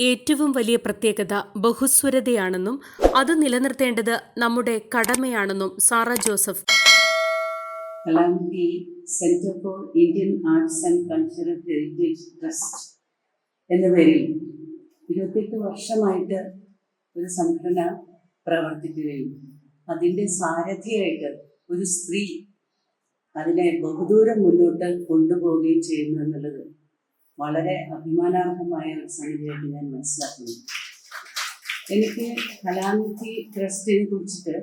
ഏറ്റവും വലിയ പ്രത്യേകത ബഹുസ്വരതയാണെന്നും അത് നിലനിർത്തേണ്ടത് നമ്മുടെ കടമയാണെന്നും Sara Joseph Kalanidhi centre for Indian arts and cultural heritage trust എന്ന പേരിൽ 28 വർഷമായിട്ട് ഒരു സംഘടന പ്രവർത്തിക്കുകയും അതിൻ്റെ സാരഥിയായിട്ട് ഒരു സ്ത്രീ അതിനെ ബഹുദൂരം മുന്നോട്ട് കൊണ്ടുപോവുകയും ചെയ്യുന്നു എന്നുള്ളത് വളരെ അഭിമാനാർഹമായ ഒരു സംഗതിയായിട്ട് ഞാൻ മനസ്സിലാക്കുന്നു. എനിക്ക് കലാനിധി ട്രസ്റ്റിനെ കുറിച്ചിട്ട്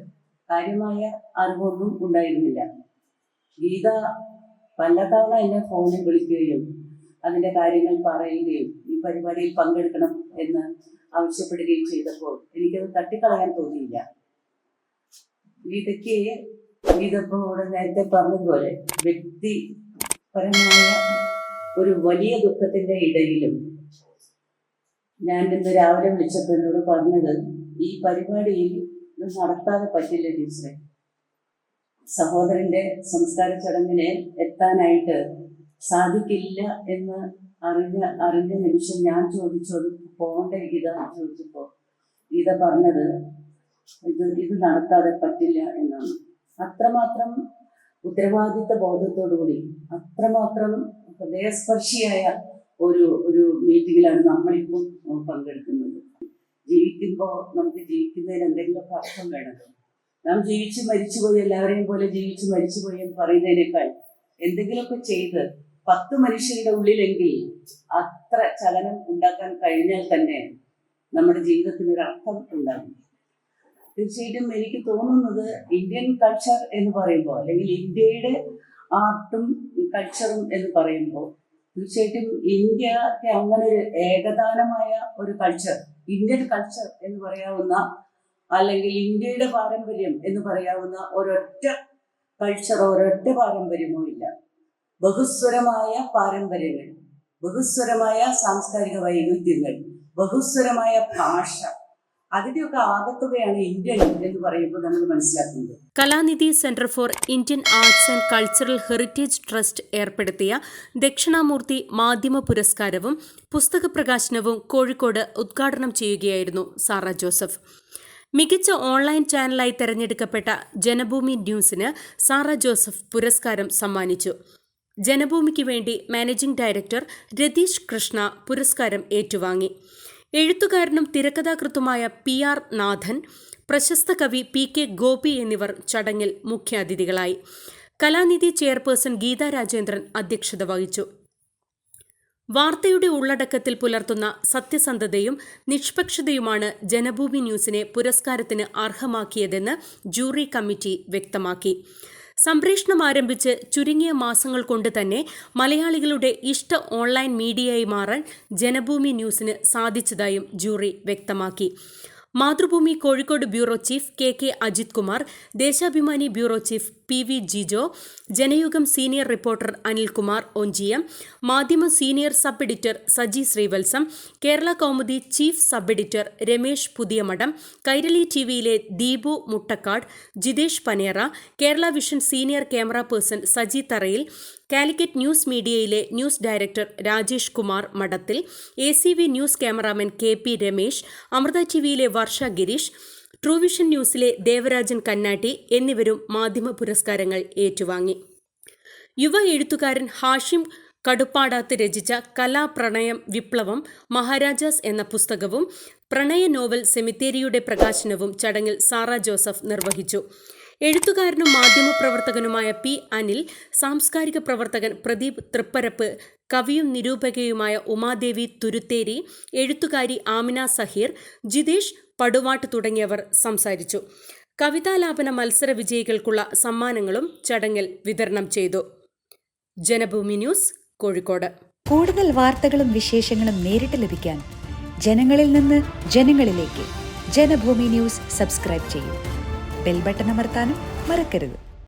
കാര്യമായ അറിവൊന്നും ഉണ്ടായിരുന്നില്ല. ഗീത പലതവണ എന്നെ ഫോണിൽ വിളിക്കുകയും അതിൻ്റെ കാര്യങ്ങൾ പറയുകയും ഈ പരിപാടിയിൽ പങ്കെടുക്കണം എന്ന് ആവശ്യപ്പെടുകയും ചെയ്തപ്പോൾ എനിക്കത് തട്ടിക്കളയാൻ തോന്നിയില്ല. ഗീത ഇപ്പോൾ നേരത്തെ പറഞ്ഞതുപോലെ വ്യക്തിപരമായ ഒരു വലിയ ദുഃഖത്തിൻ്റെ ഇടയിലും ഞാൻ ഇന്ന് രാവിലെ വിളിച്ചപ്പോൾ എന്നോട് പറഞ്ഞത്, ഈ പരിപാടിയിൽ ഇത് നടത്താതെ പറ്റില്ല ടീച്ചറെ. സഹോദരൻ്റെ സംസ്കാര ചടങ്ങിന് എത്താനായിട്ട് സാധിക്കില്ല എന്ന് അറിഞ്ഞ നിമിഷം ഞാൻ ചോദിച്ചത് പോകേണ്ട ഗീത ചോദിച്ചപ്പോൾ ഗീത പറഞ്ഞത് ഇത് നടത്താതെ പറ്റില്ല എന്നാണ്. അത്രമാത്രം ഉത്തരവാദിത്വ ബോധത്തോടുകൂടി അത്രമാത്രം ഹൃദയസ്പർശിയായ ഒരു മീറ്റിങ്ങിലാണ് നമ്മളിപ്പോൾ പങ്കെടുക്കുന്നത്. ജീവിക്കുമ്പോൾ നമുക്ക് ജീവിക്കുന്നതിന് എന്തെങ്കിലുമൊക്കെ അർത്ഥം വേണമല്ലോ. നാം ജീവിച്ച് മരിച്ചുപോയി, എല്ലാവരെയും പോലെ ജീവിച്ച് മരിച്ചുപോയി എന്ന് പറയുന്നതിനേക്കാൾ എന്തെങ്കിലുമൊക്കെ ചെയ്ത് 10 മനുഷ്യരുടെ ഉള്ളിലെങ്കിൽ അത്ര ചലനം ഉണ്ടാക്കാൻ കഴിഞ്ഞാൽ തന്നെ നമ്മുടെ ജീവിതത്തിനൊരു അർത്ഥം ഉണ്ടാകും. തീർച്ചയായിട്ടും എനിക്ക് തോന്നുന്നത് ഇന്ത്യൻ കൾച്ചർ എന്ന് പറയുമ്പോൾ, അല്ലെങ്കിൽ ഇന്ത്യയുടെ ആർട്ടും കൾച്ചറും എന്ന് പറയുമ്പോൾ, തീർച്ചയായിട്ടും ഇന്ത്യക്ക് അങ്ങനെ ഒരു ഏകദാനമായ ഒരു കൾച്ചർ, ഇന്ത്യൻ കൾച്ചർ എന്ന് പറയാവുന്ന, അല്ലെങ്കിൽ ഇന്ത്യയുടെ പാരമ്പര്യം എന്ന് പറയാവുന്ന ഒരൊറ്റ കൾച്ചറോ ഒരൊറ്റ പാരമ്പര്യമോ ഇല്ല. ബഹുസ്വരമായ പാരമ്പര്യങ്ങൾ, ബഹുസ്വരമായ സാംസ്കാരിക വൈവിധ്യങ്ങൾ, ബഹുസ്വരമായ ഭാഷ, അതിൻ്റെയൊക്കെ ആകത്തുകയാണ് ഇന്ത്യൻ എന്ന് പറയുമ്പോൾ നമ്മൾ മനസ്സിലാക്കുന്നത്. Kalanidhi centre for Indian arts and cultural heritage trust ഏർപ്പെടുത്തിയ ദക്ഷിണാമൂർത്തി മാധ്യമ പുരസ്കാരവും പുസ്തക പ്രകാശനവും കോഴിക്കോട് ഉദ്ഘാടനം ചെയ്യുകയായിരുന്നു സാറ ജോസഫ്. മികച്ച ഓൺലൈൻ ചാനലായി തെരഞ്ഞെടുക്കപ്പെട്ട ജനഭൂമി ന്യൂസിന് സാറ ജോസഫ് പുരസ്കാരം സമ്മാനിച്ചു. ജനഭൂമിക്ക് വേണ്ടി മാനേജിംഗ് ഡയറക്ടർ രതീഷ് കൃഷ്ണ പുരസ്കാരം ഏറ്റുവാങ്ങി. എഴുത്തുകാരനും തിരക്കഥാകൃത്തുമായ PR നാഥൻ, പ്രശസ്ത കവി PK ഗോപി എന്നിവർ ചടങ്ങിൽ മുഖ്യാതിഥികളായി. കലാനിധി ചെയർപേഴ്സൺ ഗീത രാജേന്ദ്രൻ അധ്യക്ഷത വഹിച്ചു. വാർത്തയുടെ ഉള്ളടക്കത്തിൽ പുലർത്തുന്ന സത്യസന്ധതയും നിഷ്പക്ഷതയുമാണ് ജനഭൂമി ന്യൂസിനെ പുരസ്കാരത്തിന് അർഹമാക്കിയതെന്ന് ജൂറി കമ്മിറ്റി വ്യക്തമാക്കി. സംപ്രേഷണം ആരംഭിച്ച് ചുരുങ്ങിയ മാസങ്ങൾ കൊണ്ട് തന്നെ മലയാളികളുടെ ഇഷ്ട ഓൺലൈൻ മീഡിയയായി മാറാൻ ജനഭൂമി ന്യൂസിന് സാധിച്ചതായും ജൂറി വ്യക്തമാക്കി. Mathrubhumi Kozhikode bureau chief KK Ajith Kumar, Deshabhimani bureau chief PV Jijo, Janayugom senior reporter Anilkumar Onchiyam, മാധ്യമ senior sub editor Saji Sreevalsam, Kerala Kaumudi chief sub editor Ramesh Puthiyamadom, Kairali TVയിലെ Deepu Muttakkad, Jithesh Panera, Kerala vision senior camera person Saji Tharayil, Calicut news മീഡിയയിലെ news director Rajesh Kumar Madathil, ACV news cameraman KP Ramesh, Amrita TVയിലെ വർഷ ഗിരീഷ്, ട്രൂവിഷൻ ന്യൂസിലെ ദേവരാജൻ കന്നാട്ടി എന്നിവരും മാധ്യമ പുരസ്കാരങ്ങൾ ഏറ്റുവാങ്ങി. യുവ എഴുത്തുകാരൻ ഹാഷിം കടുപ്പാടാത്ത് രചിച്ച കലാപ്രണയം വിപ്ലവം മഹാരാജാസ് എന്ന പുസ്തകവും പ്രണയ നോവൽ സെമിത്തേരിയുടെ പ്രകാശനവും ചടങ്ങിൽ സാറ ജോസഫ് നിർവഹിച്ചു. എഴുത്തുകാരനും മാധ്യമപ്രവർത്തകനുമായ P അനിൽ, സാംസ്കാരിക പ്രവർത്തകൻ പ്രദീപ് തൃപ്പരപ്പ്, കവിയും നിരൂപകയുമായ ഉമാദേവി തുരുത്തേരി, എഴുത്തുകാരി ആമിന സഹീർ, ജിതേഷ് പടുവാട്ട് തുടങ്ങിയവർ സംസാരിച്ചു. കവിതാലാപന മത്സര വിജയികൾക്കുള്ള സമ്മാനങ്ങളും ചടങ്ങിൽ വിതരണം ചെയ്തു. ജനഭൂമി ന്യൂസ്, കോഴിക്കോട്. കൂടുതൽ വാർത്തകളും വിശേഷങ്ങളും നേരിട്ട് ലഭിക്കാൻ ജനങ്ങളിൽ നിന്ന് ജനങ്ങളിലേക്ക് ജനഭൂമി ന്യൂസ് സബ്സ്ക്രൈബ് ചെയ്യൂ. ബെൽ ബട്ടൺ അമർത്താനും മറക്കരുത്.